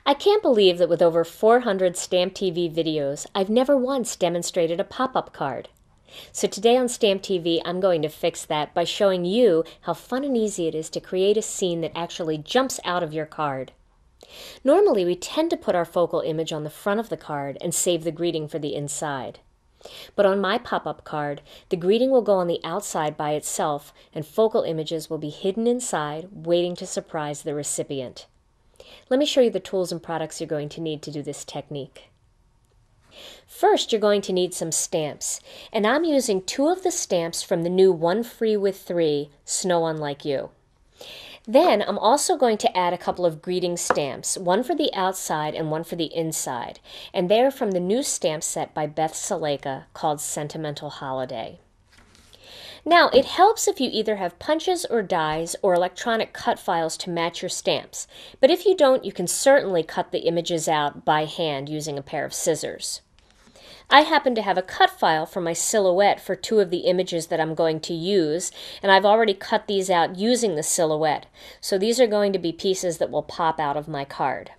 I can't believe that with over 400 Stamp TV videos, I've never once demonstrated a pop-up card. So today on Stamp TV, I'm going to fix that by showing you how fun and easy it is to create a scene that actually jumps out of your card. Normally, we tend to put our focal image on the front of the card and save the greeting for the inside. But on my pop-up card, the greeting will go on the outside by itself, and focal images will be hidden inside, waiting to surprise the recipient. Let me show you the tools and products you're going to need to do this technique. First, you're going to need some stamps, and I'm using 2 of the stamps from the new One Free with 3 Snow Unlike You. Then I'm also going to add a couple of greeting stamps, one for the outside and one for the inside, and they're from the new stamp set by Beth Silaika called Sentimental Holiday. Now, it helps if you either have punches or dies or electronic cut files to match your stamps, but if you don't, you can certainly cut the images out by hand using a pair of scissors. I happen to have a cut file for my silhouette for 2 of the images that I'm going to use, and I've already cut these out using the silhouette. So these are going to be pieces that will pop out of my card.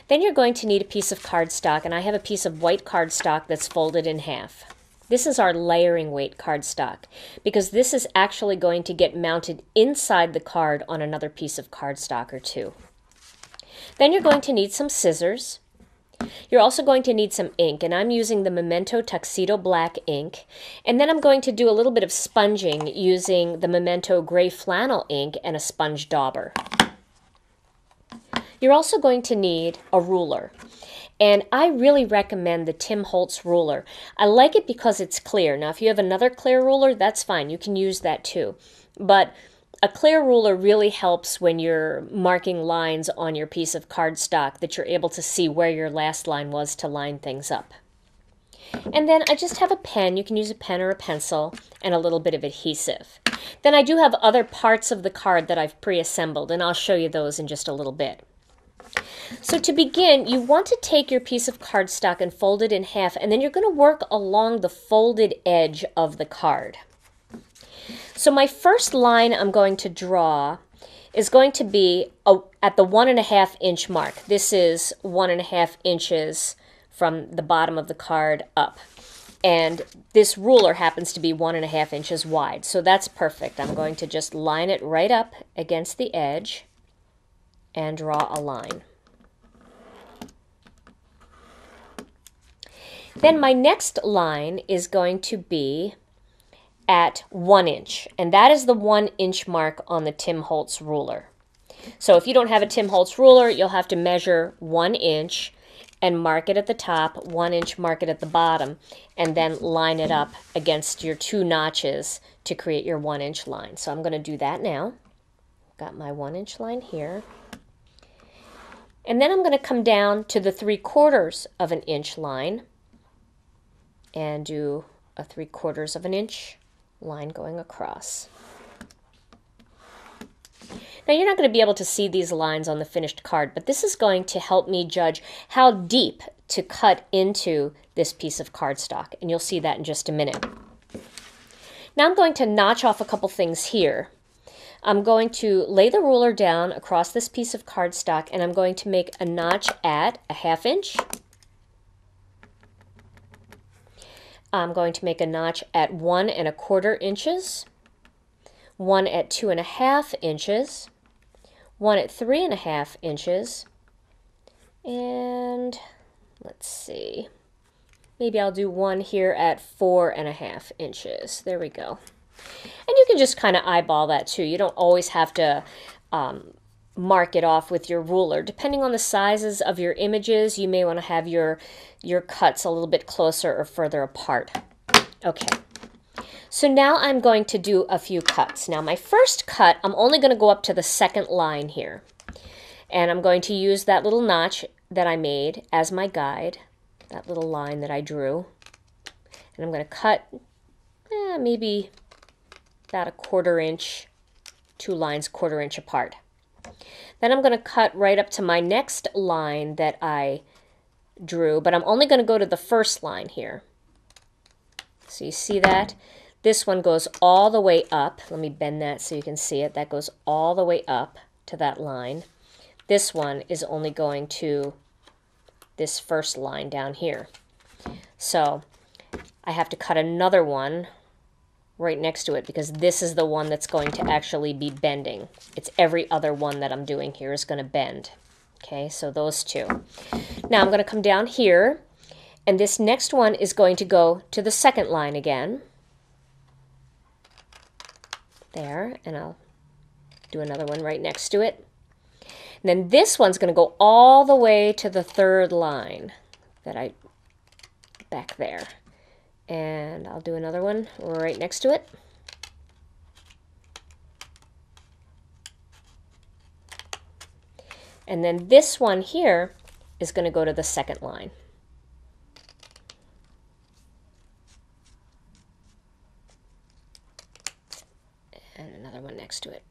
Then you're going to need a piece of cardstock, and I have a piece of white cardstock that's folded in half. This is our layering weight cardstock, because this is actually going to get mounted inside the card on another piece of cardstock or 2. Then you're going to need some scissors. You're also going to need some ink, and I'm using the Memento Tuxedo Black ink. And then I'm going to do a little bit of sponging using the Memento Gray Flannel ink and a sponge dauber. You're also going to need a ruler. And I really recommend the Tim Holtz ruler. I like it because it's clear. Now, if you have another clear ruler, that's fine. You can use that too. But a clear ruler really helps when you're marking lines on your piece of cardstock, that you're able to see where your last line was to line things up. And then I just have a pen. You can use a pen or a pencil, and a little bit of adhesive. Then I do have other parts of the card that I've pre-assembled, and I'll show you those in just a little bit. So to begin, you want to take your piece of cardstock and fold it in half, and then you're going to work along the folded edge of the card. So my first line I'm going to draw is going to be at the 1.5 inch mark. This is 1.5 inches from the bottom of the card up. And this ruler happens to be 1.5 inches wide. So that's perfect. I'm going to just line it right up against the edge and draw a line. Then my next line is going to be at 1 inch, and that is the 1 inch mark on the Tim Holtz ruler. So if you don't have a Tim Holtz ruler, you'll have to measure 1 inch and mark it at the top, 1 inch mark it at the bottom, and then line it up against your 2 notches to create your 1 inch line. So I'm going to do that now. Got my 1 inch line here. And then I'm going to come down to the 3/4 of an inch line and do a 3/4 of an inch line going across. Now you're not going to be able to see these lines on the finished card, but this is going to help me judge how deep to cut into this piece of cardstock, and you'll see that in just a minute. Now I'm going to notch off a couple things here. I'm going to lay the ruler down across this piece of cardstock, and I'm going to make a notch at 1/2 inch. I'm going to make a notch at 1.25 inches, one at 2.5 inches, one at 3.5 inches, and let's see, maybe I'll do one here at 4.5 inches. There we go. And you can just kind of eyeball that too. You don't always have to mark it off with your ruler. Depending on the sizes of your images, you may want to have your cuts a little bit closer or further apart. Okay, so now I'm going to do a few cuts. Now my first cut, I'm only going to go up to the second line here. And I'm going to use that little notch that I made as my guide, that little line that I drew. And I'm going to cut maybe about 1/4 inch, 2 lines 1/4 inch apart. Then I'm going to cut right up to my next line that I drew, but I'm only going to go to the first line here. So you see that? This one goes all the way up. Let me bend that so you can see it. That goes all the way up to that line. this one is only going to this first line down here. So I have to cut another one right next to it because this is the one that's going to actually be bending. It's every other one that I'm doing here is going to bend. Okay, so those two. Now I'm going to come down here, and this next one is going to go to the second line again. There, and I'll do another one right next to it. And then this one's going to go all the way to the third line that I back there. And I'll do another one right next to it. And then this one here is going to go to the second line. And another one next to it.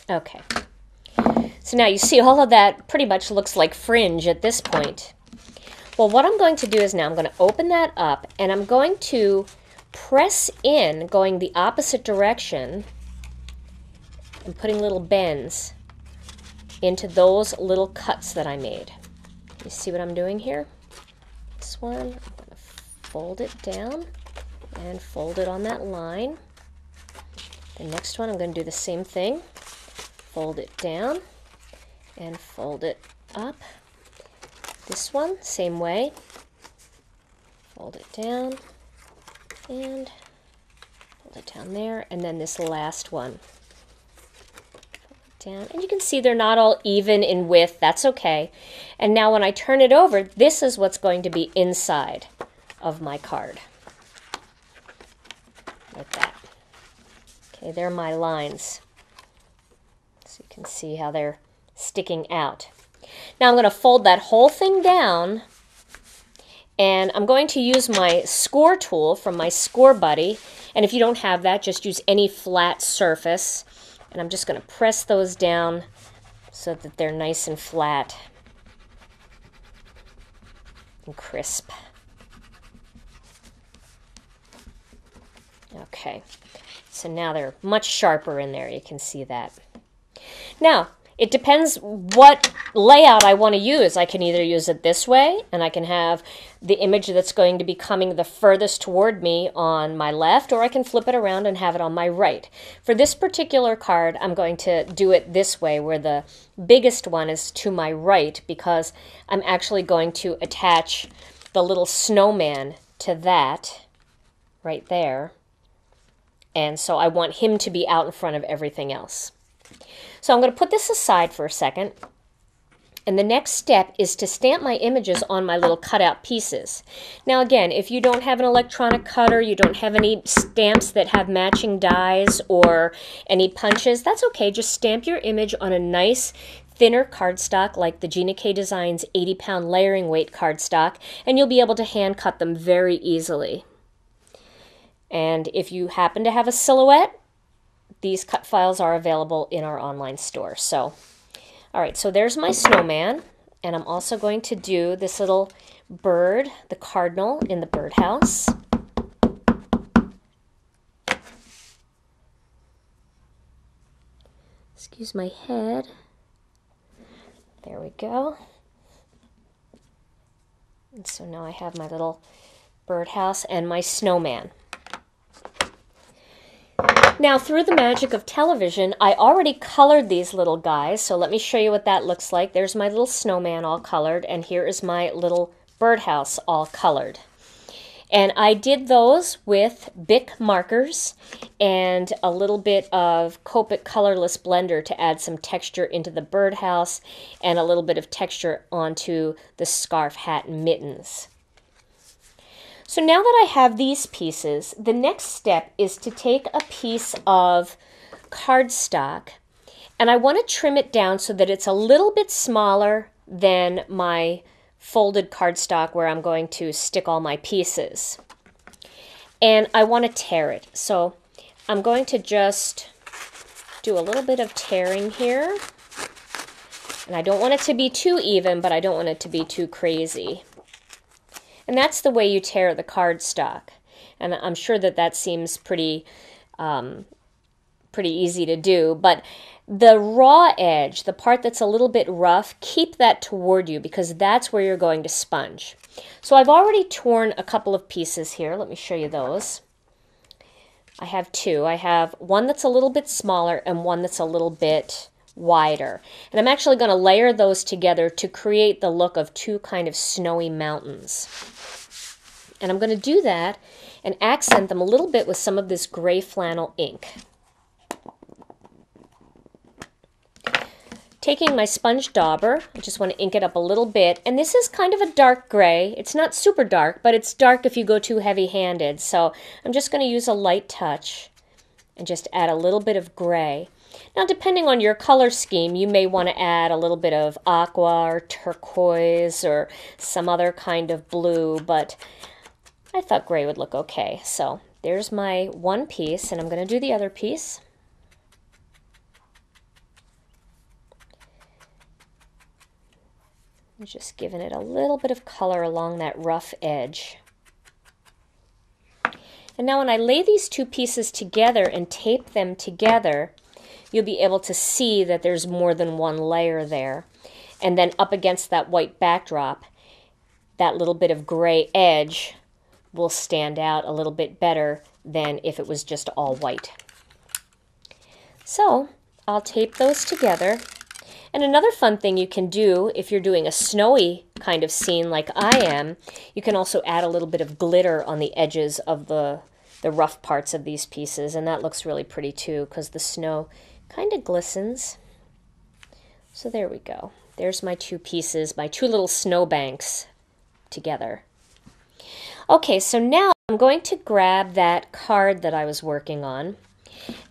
Okay. So now you see all of that pretty much looks like fringe at this point. Well, what I'm going to do is now I'm going to open that up and I'm going to press in going the opposite direction and putting little bends into those little cuts that I made. You see what I'm doing here? This one, I'm going to fold it down and fold it on that line. The next one, I'm going to do the same thing. Fold it down and fold it up. This one, same way. Fold it down and fold it down there. And then this last one. Fold it down. And you can see they're not all even in width. That's okay. And now when I turn it over, this is what's going to be inside of my card. Like that. Okay, there are my lines. So you can see how they're sticking out. Now I'm going to fold that whole thing down, and I'm going to use my score tool from my Score Buddy, and if you don't have that, just use any flat surface, and I'm just going to press those down so that they're nice and flat and crisp. Okay, so now they're much sharper in there, you can see that. Now, it depends what layout I want to use. I can either use it this way, and I can have the image that's going to be coming the furthest toward me on my left, or I can flip it around and have it on my right. For this particular card, I'm going to do it this way, where the biggest one is to my right, because I'm actually going to attach the little snowman to that right there. And so I want him to be out in front of everything else. So I'm going to put this aside for a second, and the next step is to stamp my images on my little cutout pieces. Now again, if you don't have an electronic cutter, you don't have any stamps that have matching dies or any punches, that's okay. Just stamp your image on a nice thinner cardstock like the Gina K Designs 80-pound layering weight cardstock, and you'll be able to hand cut them very easily. And if you happen to have a silhouette, these cut files are available in our online store. So, all right, so there's my snowman, and I'm also going to do this little bird, the cardinal in the birdhouse. Excuse my head. There we go. And so now I have my little birdhouse and my snowman. Now, through the magic of television, I already colored these little guys, so let me show you what that looks like. There's my little snowman all colored, and here is my little birdhouse all colored. And I did those with Bic Markers and a little bit of Copic Colorless Blender to add some texture into the birdhouse and a little bit of texture onto the scarf, hat, and mittens. So now that I have these pieces, the next step is to take a piece of cardstock, and I want to trim it down so that it's a little bit smaller than my folded cardstock where I'm going to stick all my pieces. And I want to tear it. So I'm going to just do a little bit of tearing here. And I don't want it to be too even, but I don't want it to be too crazy. And that's the way you tear the cardstock. And I'm sure that that seems pretty easy to do. But The raw edge, the part that's a little bit rough, keep that toward you because that's where you're going to sponge. So I've already torn a couple of pieces here. Let me show you those. I have two. I have one that's a little bit smaller and one that's a little bit wider. And I'm actually going to layer those together to create the look of two kind of snowy mountains. And I'm going to do that and accent them a little bit with some of this gray flannel ink. Taking my sponge dauber, I just want to ink it up a little bit, and this is kind of a dark gray. It's not super dark, but it's dark if you go too heavy-handed. So I'm just going to use a light touch and just add a little bit of gray. Now, depending on your color scheme, you may want to add a little bit of aqua or turquoise or some other kind of blue, but I thought gray would look okay. So there's my one piece, and I'm going to do the other piece. Just giving it a little bit of color along that rough edge. And now when I lay these two pieces together and tape them together, you'll be able to see that there's more than one layer there. And then up against that white backdrop, that little bit of gray edge will stand out a little bit better than if it was just all white. So I'll tape those together. And another fun thing you can do if you're doing a snowy kind of scene like I am, you can also add a little bit of glitter on the edges of the rough parts of these pieces, and that looks really pretty too because the snow kind of glistens. So there we go. There's my two pieces, my two little snowbanks together. Okay, so now I'm going to grab that card that I was working on.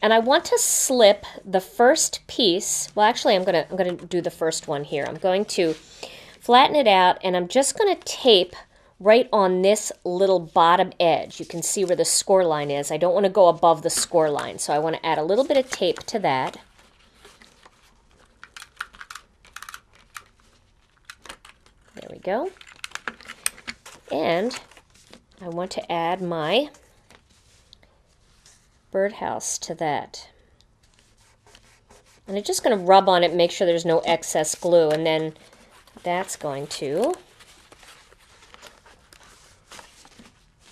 And I want to slip the first piece. Well, actually, I'm going to do the first one here. I'm going to flatten it out, and I'm just going to tape right on this little bottom edge. You can see where the score line is. I don't want to go above the score line, so I want to add a little bit of tape to that. There we go. And I want to add my birdhouse to that. And I'm just going to rub on it, make sure there's no excess glue, and then that's going to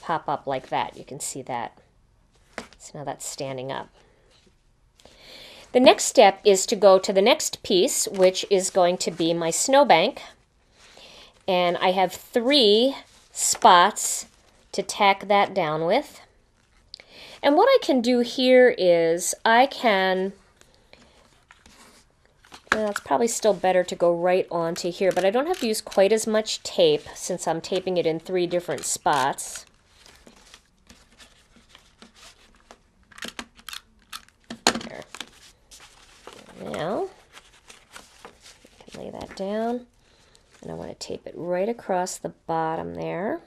pop up like that. You can see that. So now that's standing up. The next step is to go to the next piece, which is going to be my snowbank. And I have 3 spots to tack that down with. And what I can do here is I can, well, it's probably still better to go right onto here, but I don't have to use quite as much tape since I'm taping it in 3 different spots. There. Now, I can lay that down, and I want to tape it right across the bottom there.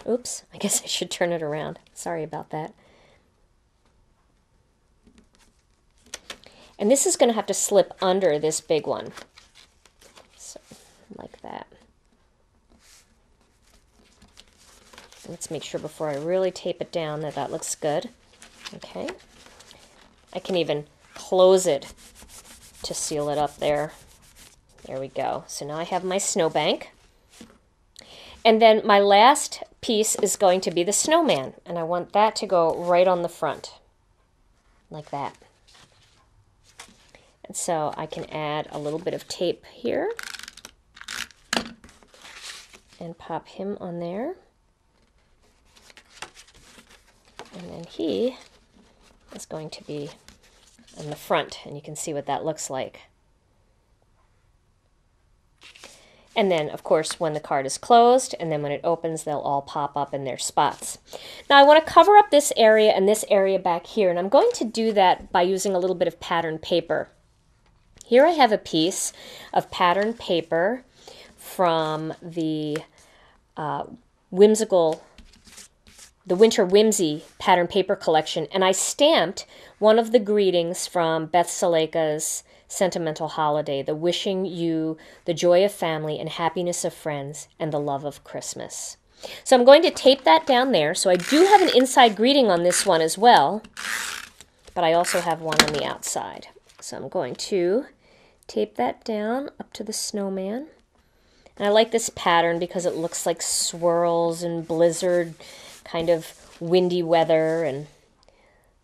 Oops, I guess I should turn it around. Sorry about that. And this is going to have to slip under this big one. So, like that. Let's make sure before I really tape it down that that looks good. Okay. I can even close it to seal it up there. There we go. So now I have my snowbank. And then my last piece is going to be the snowman, and I want that to go right on the front, like that. And so I can add a little bit of tape here and pop him on there. And then he is going to be in the front, and you can see what that looks like. And then, of course, when the card is closed, and then when it opens, they'll all pop up in their spots. Now, I want to cover up this area and this area back here, and I'm going to do that by using a little bit of patterned paper. Here I have a piece of patterned paper from the Winter Whimsy pattern paper collection, and I stamped one of the greetings from Beth Silaika's Sentimental Holiday, the wishing you the joy of family and happiness of friends and the love of Christmas. So I'm going to tape that down there. So I do have an inside greeting on this one as well, but I also have one on the outside. So I'm going to tape that down up to the snowman. And I like this pattern because it looks like swirls and blizzard, kind of windy weather. And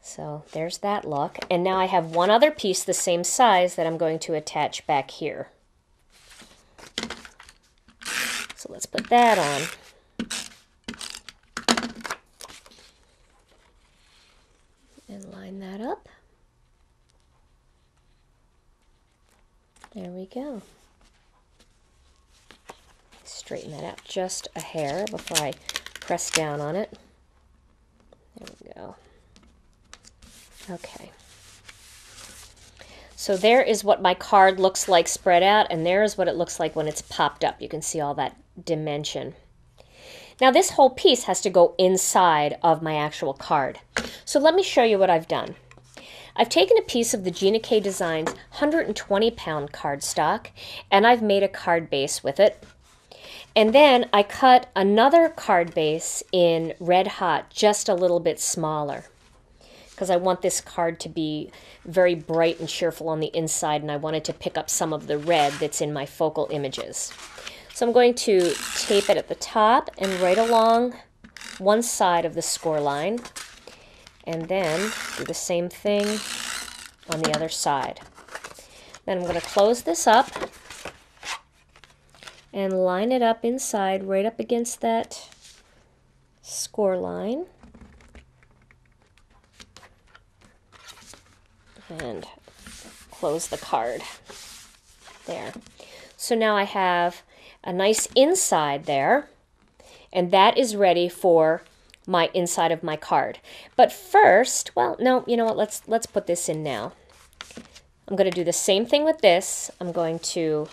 so there's that look. And now I have one other piece the same size that I'm going to attach back here. So let's put that on. And line that up. There we go. Straighten that out just a hair before I press down on it. There we go. Okay. So there is what my card looks like spread out, and there is what it looks like when it's popped up. You can see all that dimension. Now this whole piece has to go inside of my actual card. So let me show you what I've done. I've taken a piece of the Gina K Designs 120-pound cardstock, and I've made a card base with it. And then I cut another card base in Red Hot, just a little bit smaller, because I want this card to be very bright and cheerful on the inside, and I wanted to pick up some of the red that's in my focal images. So I'm going to tape it at the top and right along one side of the score line, and then do the same thing on the other side. Then I'm going to close this up and line it up inside right up against that score line. And close the card. There. So now I have a nice inside there, and that is ready for my inside of my card. But first, well, no, you know what, let's put this in now. I'm going to do the same thing with this. I'm going to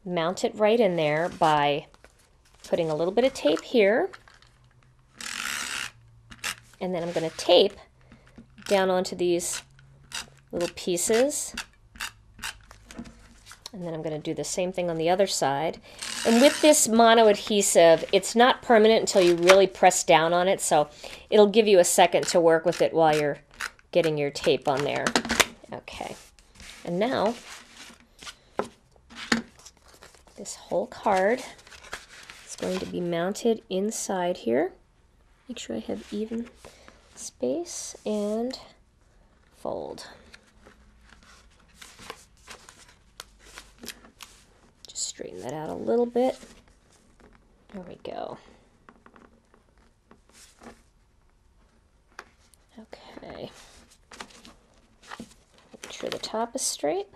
mount it right in there by putting a little bit of tape here, and then I'm going to tape down onto these little pieces, and then I'm going to do the same thing on the other side. And with this mono adhesive, it's not permanent until you really press down on it, so it'll give you a second to work with it while you're getting your tape on there. Okay, and now this whole card is going to be mounted inside here. Make sure I have even space and fold. Just straighten that out a little bit. There we go. Okay. Make sure the top is straight.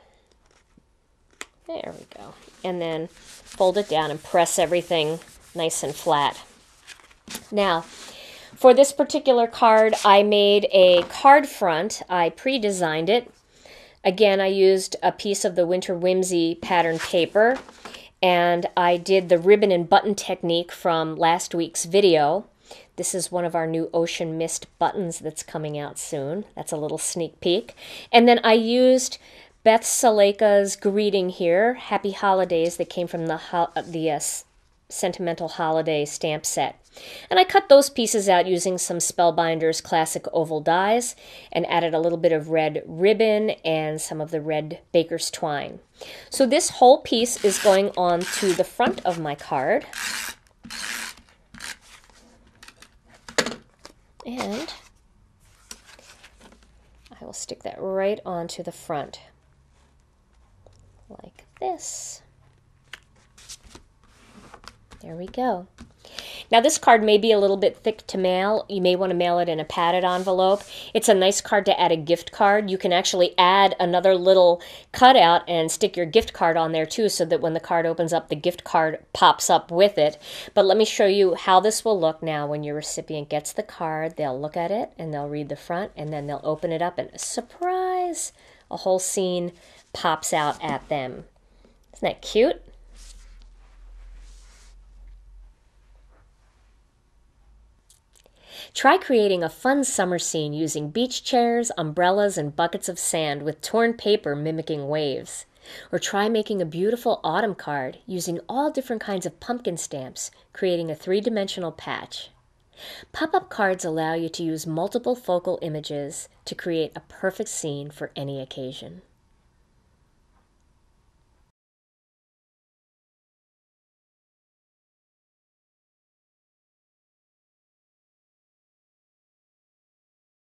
There we go. And then fold it down and press everything nice and flat. Now, for this particular card, I made a card front. I pre-designed it. Again, I used a piece of the Winter Whimsy pattern paper, and I did the ribbon and button technique from last week's video. This is one of our new Ocean Mist buttons that's coming out soon. That's a little sneak peek. And then I used Beth Silaika's greeting here, Happy Holidays, that came from the Sentimental Holiday stamp set. And I cut those pieces out using some Spellbinders classic oval dies and added a little bit of red ribbon and some of the red Bakers Twine. So this whole piece is going on to the front of my card. And I will stick that right onto the front, like this. There we go. Now this card may be a little bit thick to mail. You may want to mail it in a padded envelope. It's a nice card to add a gift card. You can actually add another little cutout and stick your gift card on there too, so that when the card opens up, the gift card pops up with it. But let me show you how this will look now when your recipient gets the card. They'll look at it and they'll read the front, and then they'll open it up and surprise! A whole scene pops out at them. Isn't that cute? Try creating a fun summer scene using beach chairs, umbrellas, and buckets of sand with torn paper mimicking waves. Or try making a beautiful autumn card using all different kinds of pumpkin stamps, creating a three-dimensional patch. Pop-up cards allow you to use multiple focal images to create a perfect scene for any occasion.